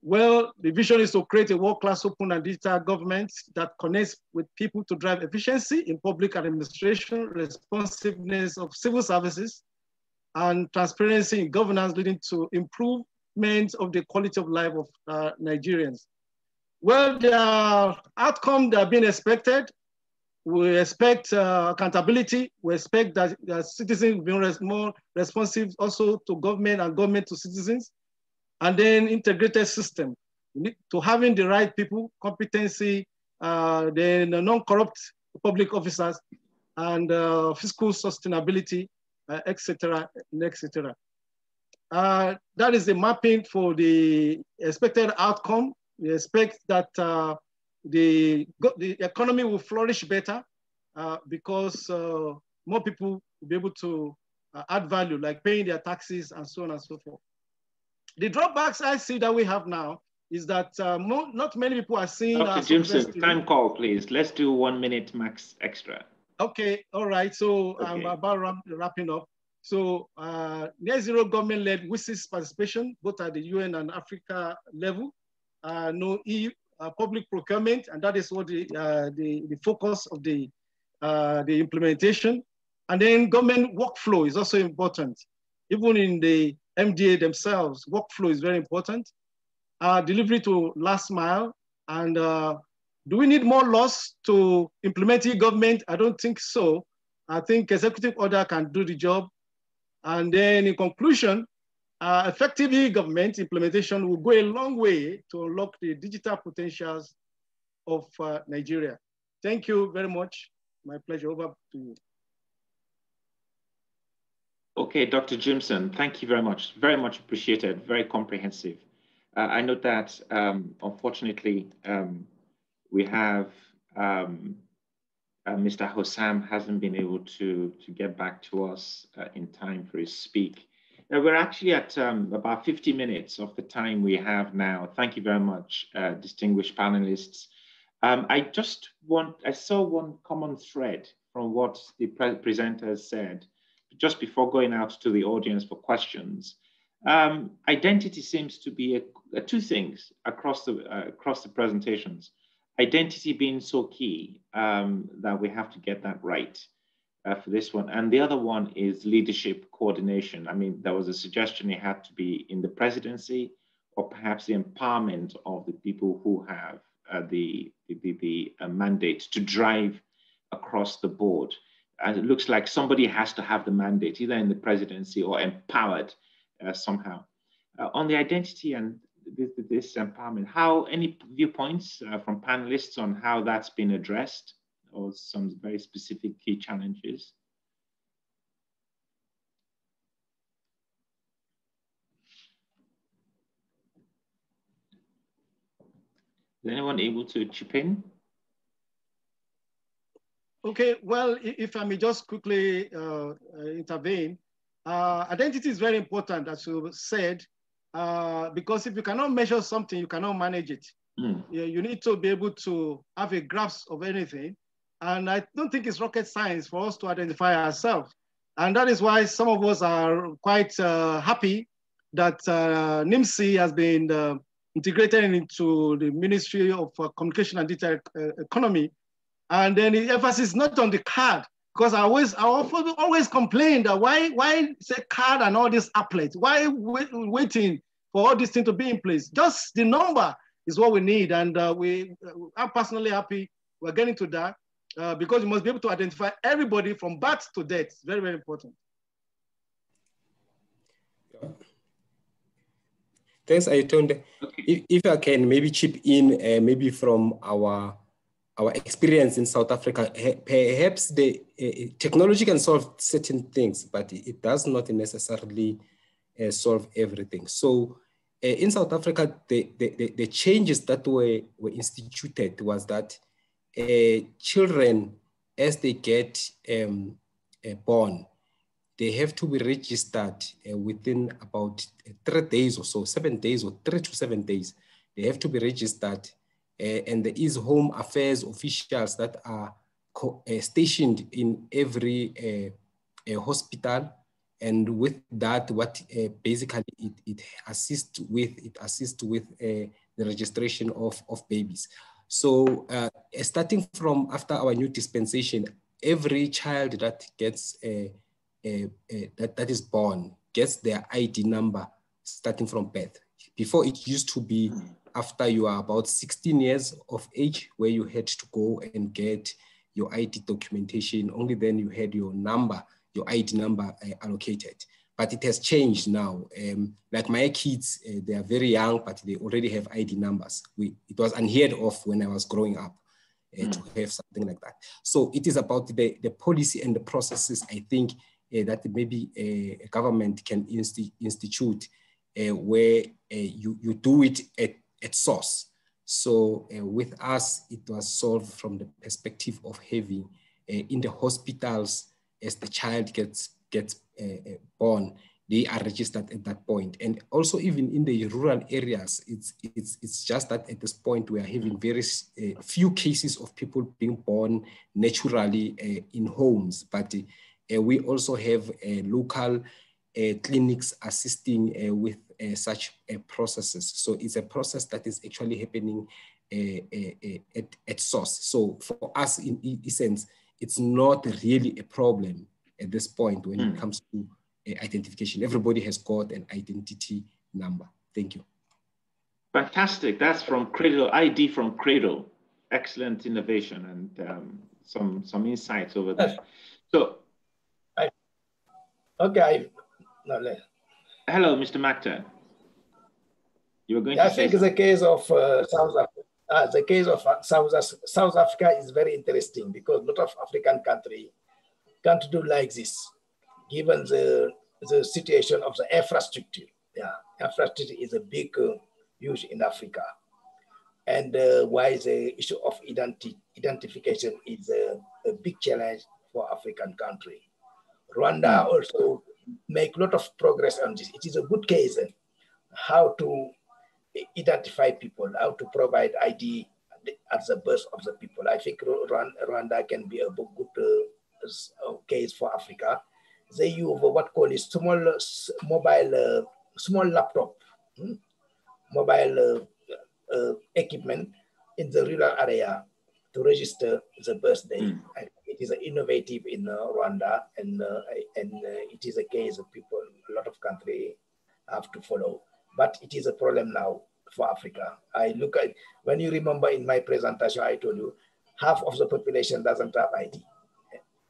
Well, the vision is to create a world-class open and digital government that connects with people to drive efficiency in public administration, responsiveness of civil services, and transparency in governance, leading to improvement of the quality of life of Nigerians. Well, the outcome that are being expected. We expect accountability. We expect that citizens be more responsive also to government and government to citizens. And then integrated system. To having the right people, competency, then non-corrupt public officers, and fiscal sustainability, etc., etc. That is the mapping for the expected outcome. We expect that the economy will flourish better because more people will be able to add value, like paying their taxes and so on and so forth. The drawbacks I see that we have now is that not many people are seeing. Dr. Jimson, time call, please. Let's do 1 minute max extra. Okay, all right. So okay. I'm about wrapping up. So net zero government-led WSIS participation, both at the UN and Africa level. No EU public procurement, and that is what the focus of the implementation. And then government workflow is also important. Even in the MDA themselves, workflow is very important. Delivery to last mile. And do we need more laws to implement e-government? I don't think so. I think executive order can do the job. And then in conclusion, effective e-government implementation will go a long way to unlock the digital potentials of Nigeria. Thank you very much. My pleasure. Over to you. Okay, Dr. Jimson, thank you very much. Very much appreciated. Very comprehensive. I note that, unfortunately, we have Mr. Hossam hasn't been able to get back to us in time for his speak. We're actually at about 50 minutes of the time we have now. Thank you very much, distinguished panelists. I saw one common thread from what the presenters said just before going out to the audience for questions. Identity seems to be two things across the presentations. Identity being so key that we have to get that right for this one. And the other one is leadership coordination. I mean, there was a suggestion it had to be in the presidency or perhaps the empowerment of the people who have the mandate to drive across the board. And it looks like somebody has to have the mandate, either in the presidency or empowered somehow. On the identity and this empowerment, any viewpoints from panelists on how that's been addressed or some very specific key challenges? Is anyone able to chip in? Okay, well, if I may just quickly intervene, identity is very important, as you said, because if you cannot measure something, you cannot manage it. You need to be able to have a grasp of anything. And I don't think it's rocket science for us to identify ourselves. And that is why some of us are quite happy that NIMC has been integrated into the Ministry of Communication and Digital Economy. And then the emphasis not on the card, because I always complain that why say card and all these applets? Why waiting for all these things to be in place? Just the number is what we need. And I'm personally happy we're getting to that because you must be able to identify everybody from birth to death. It's very, very important. Thanks, Ayotunde. Okay. If I can maybe chip in, maybe from our experience in South Africa, perhaps the technology can solve certain things, but it does not necessarily solve everything. So in South Africa, the changes that were instituted was that children, as they get born, they have to be registered within about 3 days or so, 7 days or 3 to 7 days. They have to be registered. And there is home affairs officials that are stationed in every hospital. And with that, what basically it assists with the registration of babies. So starting from after our new dispensation, every child that gets that is born gets their ID number starting from birth. Before it used to be after you are about 16 years of age, where you had to go and get your ID documentation. Only then you had your number, your ID number allocated. But it has changed now. Like my kids, they are very young, but they already have ID numbers. It was unheard of when I was growing up to have something like that. So it is about the policy and the processes, I think, that maybe a government can institute where you do it at source. So with us, it was solved from the perspective of having in the hospitals, as the child gets born, they are registered at that point. And also even in the rural areas, it's just that at this point we are having very few cases of people being born naturally in homes, but we also have local clinics assisting with such processes. So it's a process that is actually happening at source. So for us, in essence, it's not really a problem at this point when it comes to identification. Everybody has got an identity number. Thank you. Fantastic. That's from Cradle, ID from Cradle. Excellent innovation and some insights over there. So, okay. Hello, Mr. Mactar. You were going to say. I think the case of South Africa. The case of South Africa is very interesting because a lot of African countries can't do like this, given the situation of the infrastructure. Yeah, infrastructure is a big, huge in Africa. And why the issue of identification is a big challenge for African country. Rwanda also make a lot of progress on this. It is a good case how to identify people, how to provide ID at the birth of the people. I think Rwanda can be a good case for Africa. They use what call it small mobile, small laptop, mobile equipment in the rural area to register the birthday. It is innovative in Rwanda, and it is a case of people, a lot of countries have to follow. But it is a problem now for Africa. I look at, when you remember in my presentation, I told you, half of the population doesn't have ID.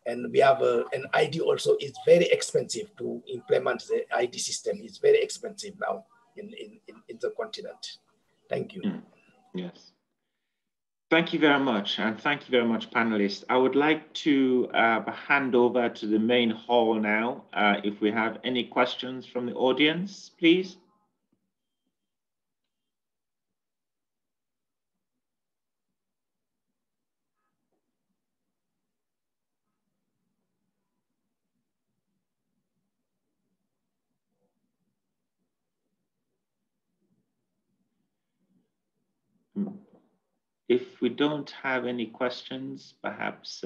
And we have an ID also is very expensive to implement the ID system. It's very expensive now in the continent. Thank you. Yes. Thank you very much. And thank you very much, panelists. I would like to hand over to the main hall now. If we have any questions from the audience, please. If we don't have any questions, perhaps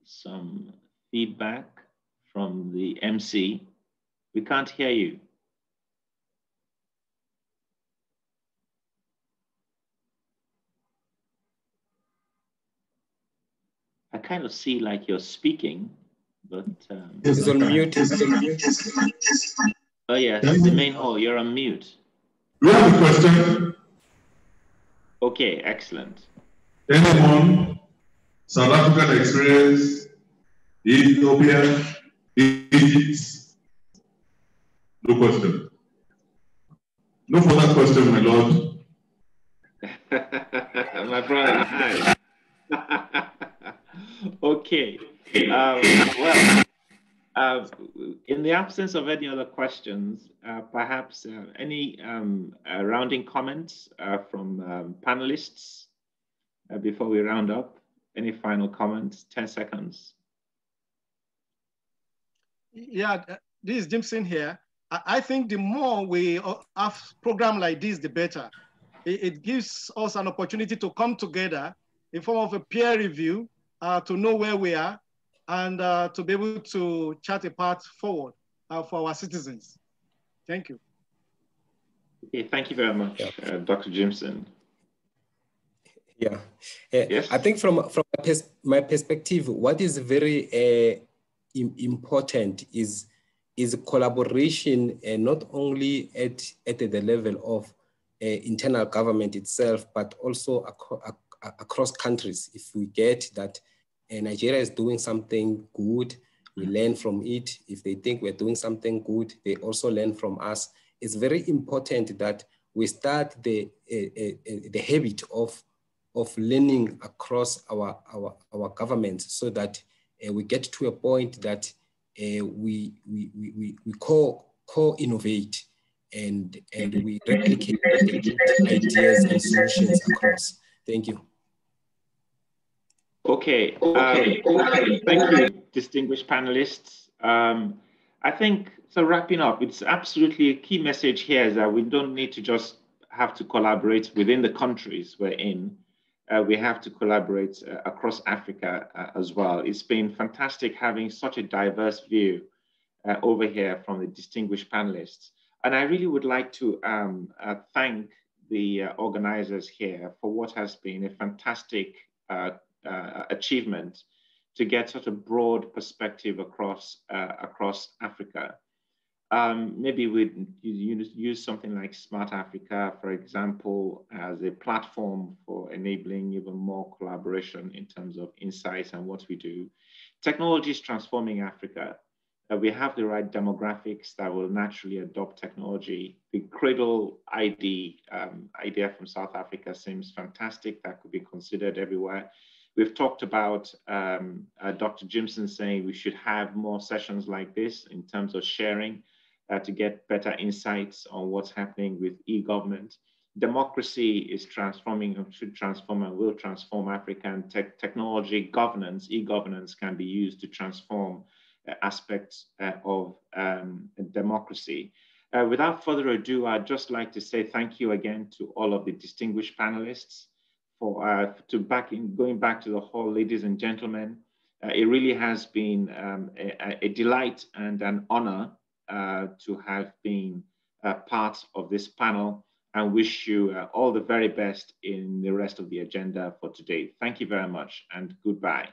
some feedback from the MC. We can't hear you. I kind of see like you're speaking, but... It's on mute. Oh yeah, the main hall, you're on mute. Do you have a question? Okay, excellent. Anyone? South African experience? Ethiopia? Egypt? No question. No further question, my lord. My brother, hi. Okay. In the absence of any other questions, perhaps any rounding comments from panelists before we round up? Any final comments? 10 seconds. Yeah, this is Jimson here. I think the more we have programs like this, the better. It gives us an opportunity to come together in form of a peer review to know where we are and to be able to chart a path forward for our citizens. Thank you. Okay, thank you very much, Dr. Jimson. Yeah, yes? I think from my perspective, what is very important is collaboration, not only at the level of internal government itself, but also across countries. If we get that Nigeria is doing something good, we learn from it. If they think we're doing something good, they also learn from us. It's very important that we start the habit of learning across our governments, so that we get to a point that we co-innovate and we replicate the good ideas and solutions across. Thank you. Okay. Thank you, distinguished panelists. I think, so wrapping up, it's absolutely a key message here is that we don't need to just have to collaborate within the countries we're in. We have to collaborate across Africa as well. It's been fantastic having such a diverse view over here from the distinguished panelists. And I really would like to thank the organizers here for what has been a fantastic achievement to get such a broad perspective across Africa. Maybe we'd use something like Smart Africa, for example, as a platform for enabling even more collaboration in terms of insights and what we do. Technology is transforming Africa. We have the right demographics that will naturally adopt technology. The Cradle ID idea from South Africa seems fantastic. That could be considered everywhere. We've talked about Dr. Jimson saying we should have more sessions like this in terms of sharing to get better insights on what's happening with e-government. Democracy is transforming, should transform and will transform Africa, and technology governance, e-governance can be used to transform aspects of democracy. Without further ado, I'd just like to say thank you again to all of the distinguished panelists for going back to the hall, ladies and gentlemen. It really has been a delight and an honor to have been part of this panel, and wish you all the very best in the rest of the agenda for today. Thank you very much and goodbye.